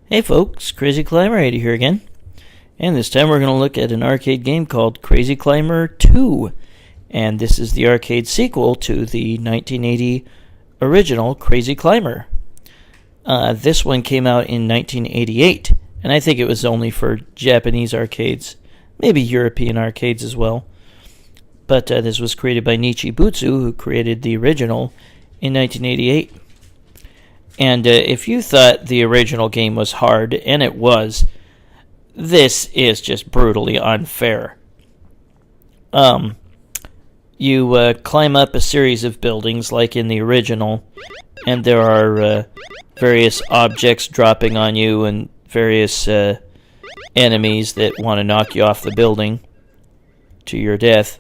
Hey folks, Crazy Climber 80 here again. And this time we're going to look at an arcade game called Crazy Climber 2. And this is the arcade sequel to the 1980 original Crazy Climber. This one came out in 1988, and I think it was only for Japanese arcades, maybe European arcades as well. But this was created by Nichibutsu, who created the original in 1988. And if you thought the original game was hard, and it was, this is just brutally unfair. You climb up a series of buildings like in the original, and there are various objects dropping on you and various enemies that want to knock you off the building to your death.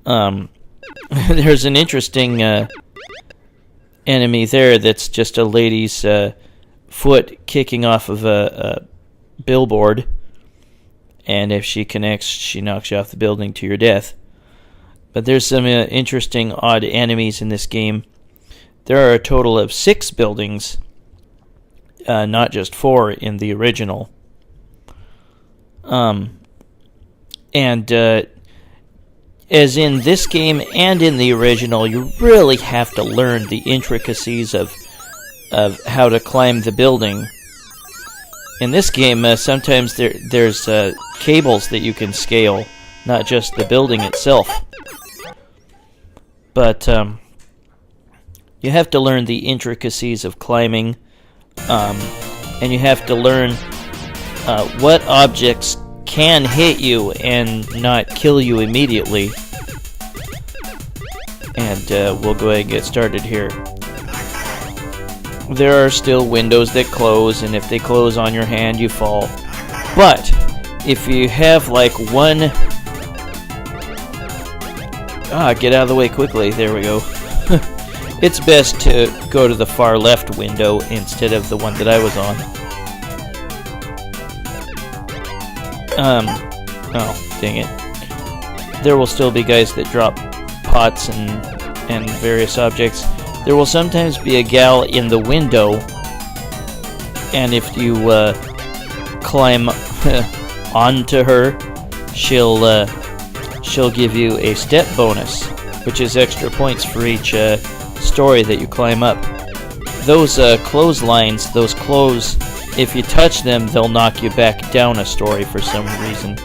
There's an interesting enemy there that's just a lady's foot kicking off of a billboard, and if she connects, she knocks you off the building to your death. But there's some interesting odd enemies in this game. There are a total of 6 buildings, not just 4 in the original. As in this game and in the original, you really have to learn the intricacies of how to climb the building. In this game, sometimes there's cables that you can scale, not just the building itself. But you have to learn the intricacies of climbing, and you have to learn what objects can hit you and not kill you immediately. And we'll go ahead and get started here. There are still windows that close, and if they close on your hand, you fall. But if you have like one... get out of the way quickly. There we go. It's best to go to the far left window instead of the one that I was on. Oh, dang it. There will still be guys that drop pots and various objects. There will sometimes be a gal in the window, and if you climb onto her, she'll give you a step bonus, which is extra points for each story that you climb up. Those clotheslines, those clothes, if you touch them, they'll knock you back down a story for some reason.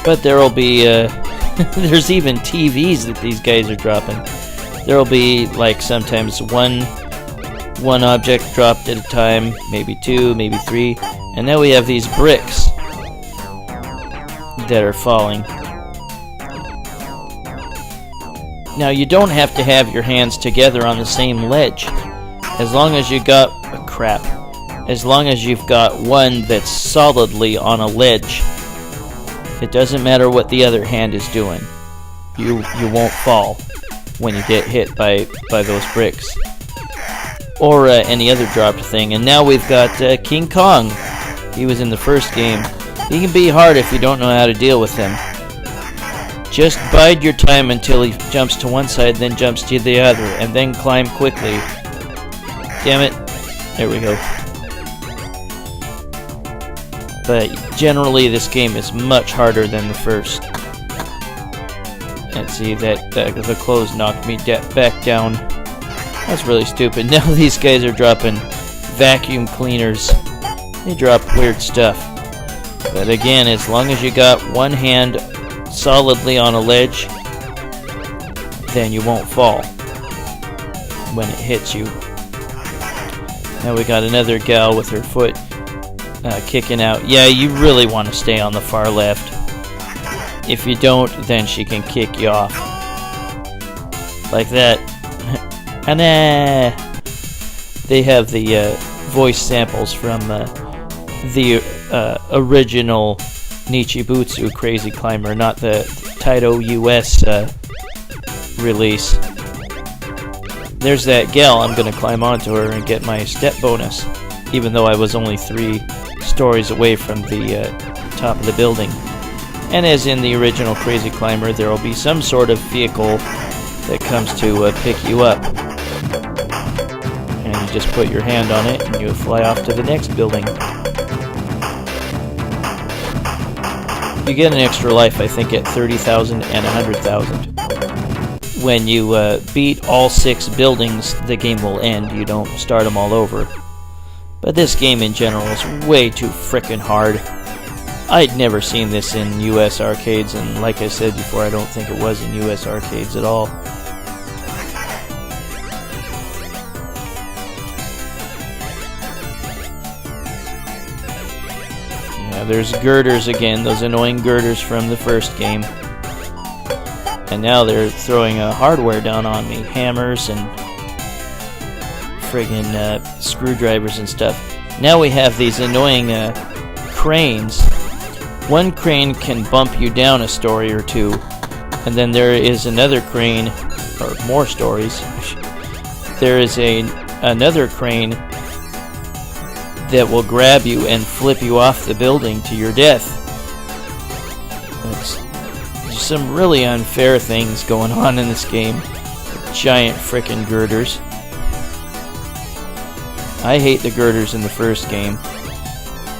But there'll be, there's even TVs that these guys are dropping. There'll be, like, sometimes one object dropped at a time, maybe 2, maybe 3, and now we have these bricks that are falling. Now, you don't have to have your hands together on the same ledge. As long as you got... crap. As long as you've got one that's solidly on a ledge, it doesn't matter what the other hand is doing. You won't fall when you get hit by those bricks. Or any other dropped thing. And now we've got King Kong. He was in the first game. He can be hard if you don't know how to deal with him. Just bide your time until he jumps to one side, then jumps to the other, and then climb quickly. Damn it. There we go. But generally this game is much harder than the first. And see, that the clothes knocked me back down. That's really stupid. Now these guys are dropping vacuum cleaners. They drop weird stuff. But again, as long as you got one hand solidly on a ledge, then you won't fall when it hits you. Now we got another gal with her foot kicking out. Yeah, you really want to stay on the far left. If you don't, then she can kick you off. Like that. And they have the voice samples from the original Nichibutsu Crazy Climber, not the Taito US release. There's that gal. I'm going to climb onto her and get my step bonus, even though I was only 3 stories away from the top of the building. And as in the original Crazy Climber, there will be some sort of vehicle that comes to pick you up. And just put your hand on it and you fly off to the next building. You get an extra life, I think, at 30,000 and 100,000. When you beat all 6 buildings, the game will end. You don't start them all over. But this game in general is way too frickin' hard. I'd never seen this in US arcades, and like I said before, I don't think it was in US arcades at all. Yeah, there's girders again, those annoying girders from the first game. And now they're throwing hardware down on me, hammers and friggin' screwdrivers and stuff. Now we have these annoying cranes. One crane can bump you down a story or two, and then there is another crane, or more stories. There is another crane that will grab you and flip you off the building to your death. There's some really unfair things going on in this game. Giant frickin' girders. I hate the girders in the first game,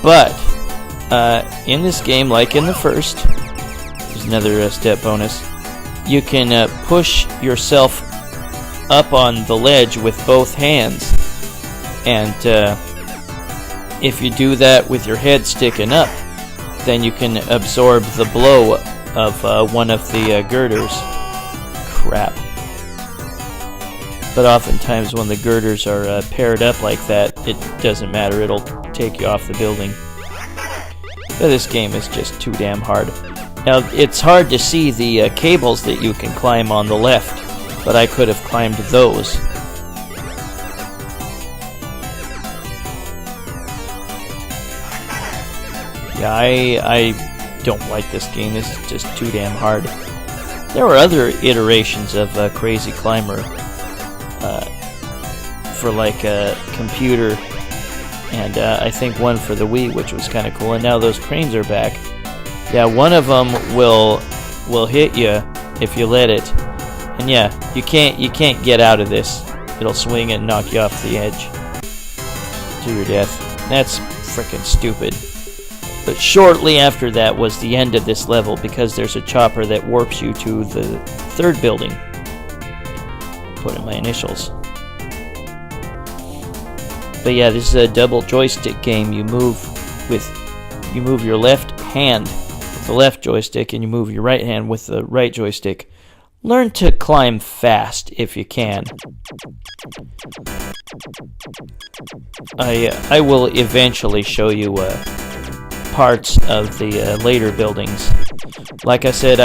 but in this game, like in the first, there's another step bonus. You can push yourself up on the ledge with both hands, and if you do that with your head sticking up, then you can absorb the blow of one of the girders. Crap. But oftentimes when the girders are paired up like that, it doesn't matter, it'll take you off the building. But this game is just too damn hard. Now, it's hard to see the cables that you can climb on the left, but I could have climbed those. Yeah, I don't like this game. This is just too damn hard. There were other iterations of Crazy Climber for like a computer, and I think one for the Wii, which was kind of cool. And now those cranes are back. Yeah, one of them will hit you if you let it, and yeah, you can't get out of this. It'll swing and knock you off the edge to your death. That's frickin' stupid. But shortly after that was the end of this level, because there's a chopper that warps you to the 3rd building. Put in my initials. But yeah, this is a double joystick game. You move your left hand with the left joystick, and you move your right hand with the right joystick. Learn to climb fast if you can. I will eventually show you parts of the later buildings. Like I said,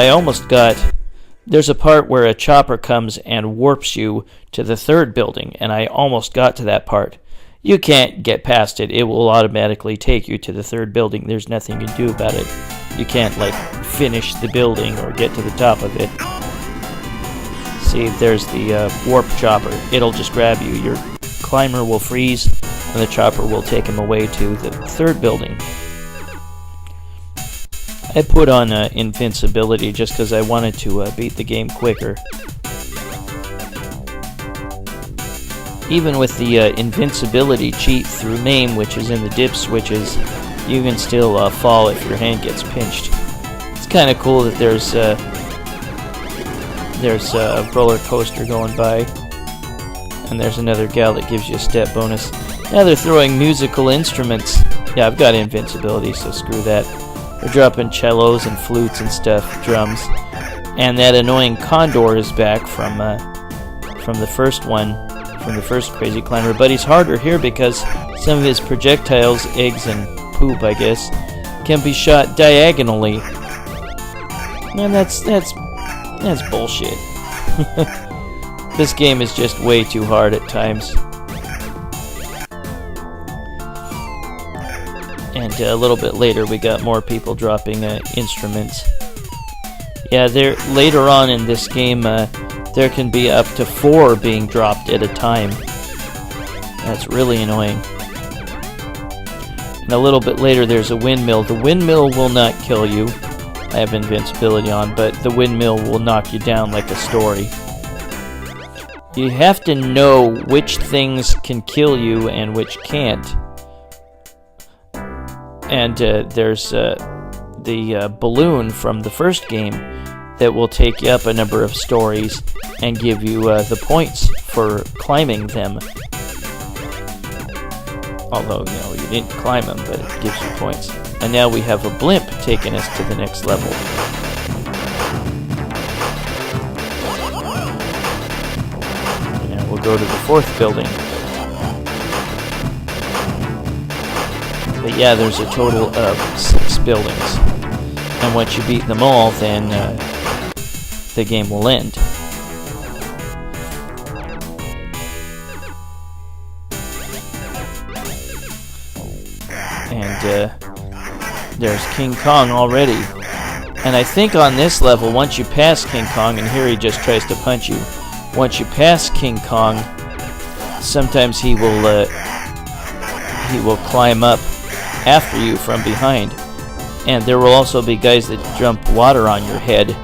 there's a part where a chopper comes and warps you to the 3rd building, and I almost got to that part. You can't get past it. It will automatically take you to the 3rd building. There's nothing you can do about it. You can't, like, finish the building or get to the top of it. See, there's the warp chopper. It'll just grab you. Your climber will freeze, and the chopper will take him away to the 3rd building. I put on invincibility just because I wanted to beat the game quicker. Even with the invincibility cheat through MAME, which is in the dip switches, you can still fall if your hand gets pinched. It's kind of cool that there's a roller coaster going by, and there's another gal that gives you a step bonus. Now they're throwing musical instruments. Yeah, I've got invincibility, so screw that. They're dropping cellos and flutes and stuff, drums. And that annoying condor is back from the first one, from the first Crazy Climber. But he's harder here because some of his projectiles, eggs and poop, I guess, can be shot diagonally. And that's bullshit. This game is just way too hard at times. And a little bit later we got more people dropping instruments. Yeah, later on in this game there can be up to 4 being dropped at a time. That's really annoying. And a little bit later there's a windmill. The windmill will not kill you. I have invincibility on, but the windmill will knock you down like a story. You have to know which things can kill you and which can't. And there's the balloon from the first game that will take you up a number of stories and give you the points for climbing them. Although, you didn't climb them, but it gives you points. And now we have a blimp taking us to the next level. And we'll go to the fourth building. But yeah, there's a total of 6 buildings. And once you beat them all, then the game will end. And there's King Kong already. And I think on this level, once you pass King Kong, and here he just tries to punch you, once you pass King Kong, sometimes he will climb up after you from behind. And there will also be guys that dump water on your head.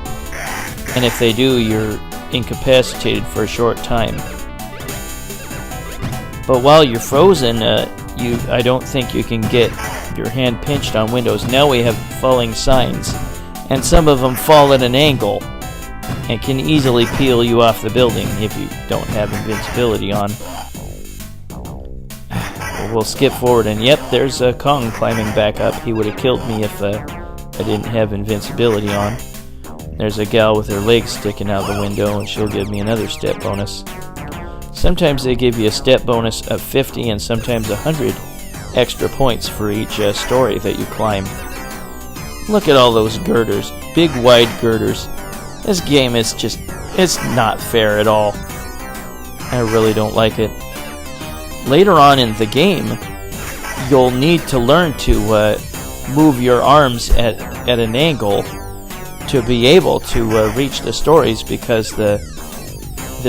And if they do, you're incapacitated for a short time. But while you're frozen, I don't think you can get your hand pinched on windows. Now we have falling signs, and some of them fall at an angle and can easily peel you off the building if you don't have invincibility on. We'll skip forward, and yep, there's Kong climbing back up. He would have killed me if I didn't have invincibility on. There's a gal with her legs sticking out the window, and she'll give me another step bonus. Sometimes they give you a step bonus of 50 and sometimes 100 extra points for each story that you climb. Look at all those girders. Big, wide girders. This game is it's not fair at all. I really don't like it. Later on in the game, you'll need to learn to move your arms at an angle to be able to reach the stories, because the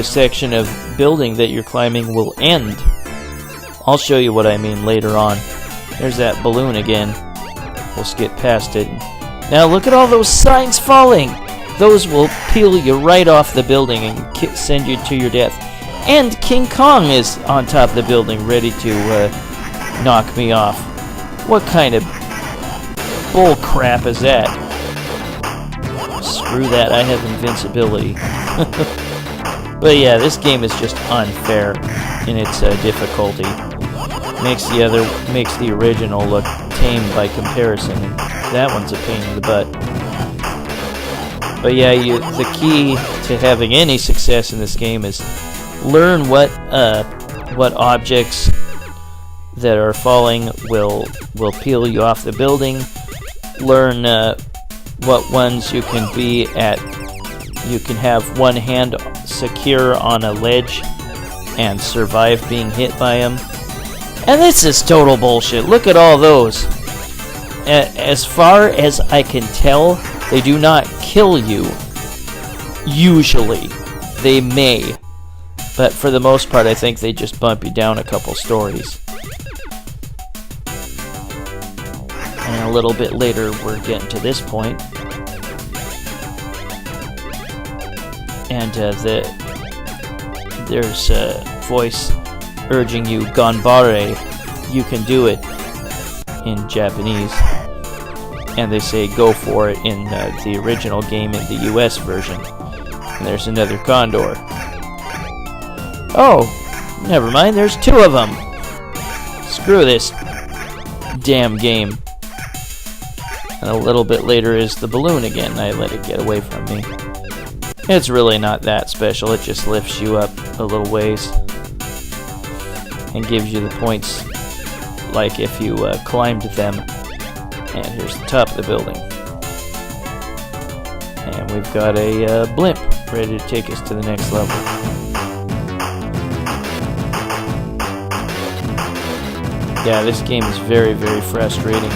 section of building that you're climbing will end. I'll show you what I mean later on. There's that balloon again. We'll skip past it. Now look at all those signs falling! Those will peel you right off the building and send you to your death. And King Kong is on top of the building, ready to knock me off. What kind of bull crap is that? Screw that, I have invincibility. But yeah, this game is just unfair in its difficulty. Makes the original look tame by comparison, and that one's a pain in the butt. But yeah, the key to having any success in this game is learn what objects that are falling will peel you off the building. Learn what ones you can be at. You can have one hand secure on a ledge and survive being hit by them. And this is total bullshit. Look at all those. As far as I can tell, they do not kill you. Usually. They may. But for the most part, I think they just bump you down a couple stories. And a little bit later, we're getting to this point. And there's a voice urging you, "Ganbare, you can do it," in Japanese. And they say, "Go for it," in the original game in the US version. And there's another condor. Oh, never mind, there's 2 of them. Screw this damn game. And a little bit later is the balloon again. I let it get away from me. It's really not that special. It just lifts you up a little ways and gives you the points like if you climbed them. And here's the top of the building. And we've got a blimp ready to take us to the next level. Yeah, this game is very, very frustrating.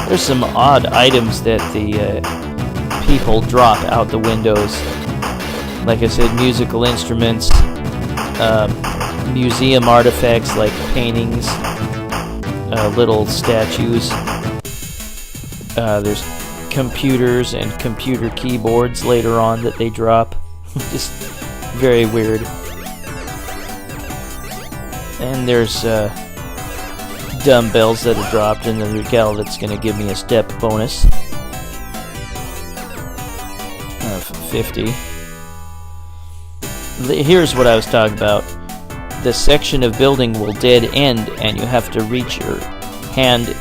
There's some odd items that the people drop out the windows. Like I said, musical instruments, museum artifacts like paintings, little statues. There's computers and computer keyboards later on that they drop. Just Very weird. And there's dumbbells that are dropped in the gal that's going to give me a step bonus of 50. Here's what I was talking about. The section of building will dead end, and you have to reach your hand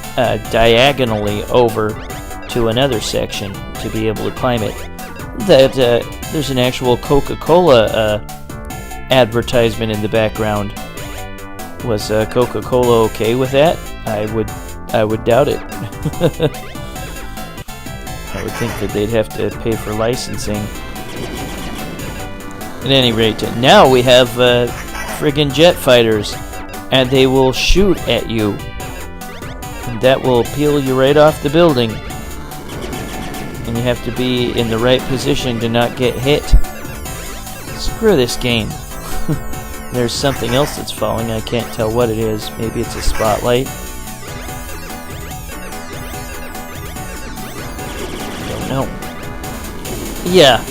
diagonally over to another section to be able to climb it. There's an actual Coca-Cola advertisement in the background. Was Coca-Cola okay with that? I would doubt it. I would think that they'd have to pay for licensing. At any rate, now we have friggin' jet fighters, and they will shoot at you. And that will peel you right off the building. And you have to be in the right position to not get hit. Screw this game. There's something else that's falling. I can't tell what it is. Maybe it's a spotlight. Don't know. Yeah,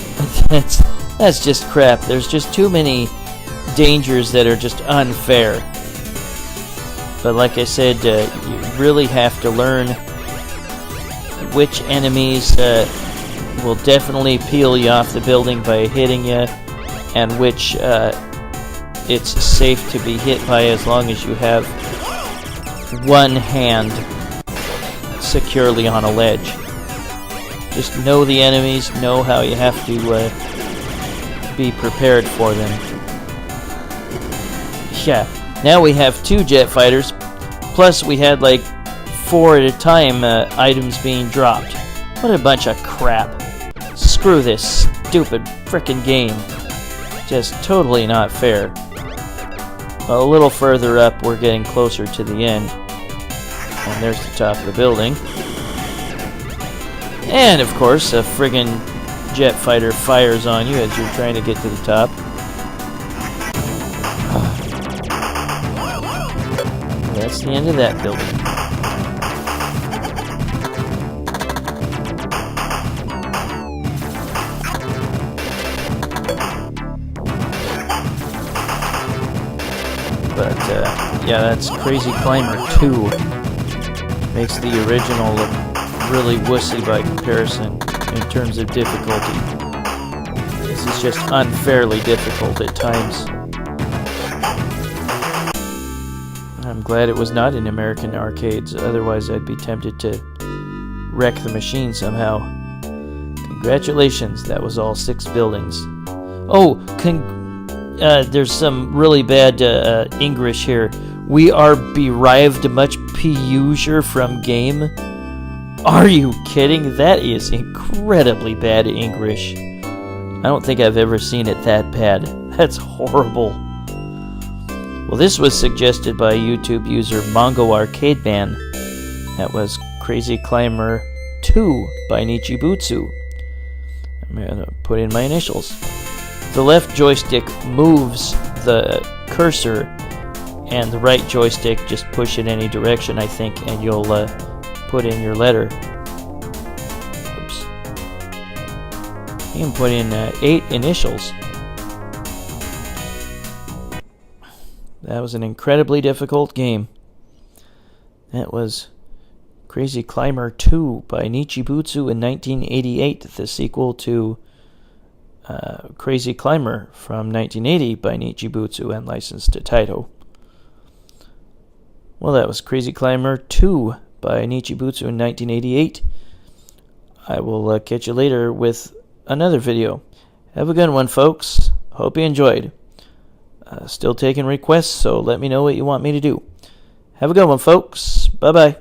that's just crap. There's just too many dangers that are just unfair. But like I said, you really have to learn which enemies will definitely peel you off the building by hitting you, and which it's safe to be hit by as long as you have one hand securely on a ledge. Just know the enemies, know how you have to be prepared for them. Yeah, now we have 2 jet fighters, plus we had like 4 at a time items being dropped. What a bunch of crap. Screw this stupid frickin' game. Just totally not fair. A little further up, we're getting closer to the end. And there's the top of the building. And, of course, a friggin' jet fighter fires on you as you're trying to get to the top. That's the end of that building. But, yeah, that's Crazy Climber 2. Makes the original look really wussy by comparison in terms of difficulty. This is just unfairly difficult at times. I'm glad it was not in American arcades, otherwise I'd be tempted to wreck the machine somehow. Congratulations, that was all 6 buildings. Oh, there's some really bad English here. We are derived much peculiar from game. Are you kidding? That is incredibly bad English. I don't think I've ever seen it that bad. That's horrible. Well, this was suggested by YouTube user Mongo Arcade Man. That was Crazy Climber 2 by Nichibutsu. I'm going to put in my initials. The left joystick moves the cursor, and the right joystick just push in any direction, I think, and you'll put in your letter. Oops. You can put in 8 initials. That was an incredibly difficult game. That was Crazy Climber 2 by Nichibutsu in 1988, the sequel to Crazy Climber from 1980 by Nichibutsu and licensed to Taito. Well, that was Crazy Climber 2 by Nichibutsu in 1988. I will catch you later with another video. Have a good one, folks. Hope you enjoyed. Still taking requests, so let me know what you want me to do. Have a good one, folks. Bye-bye.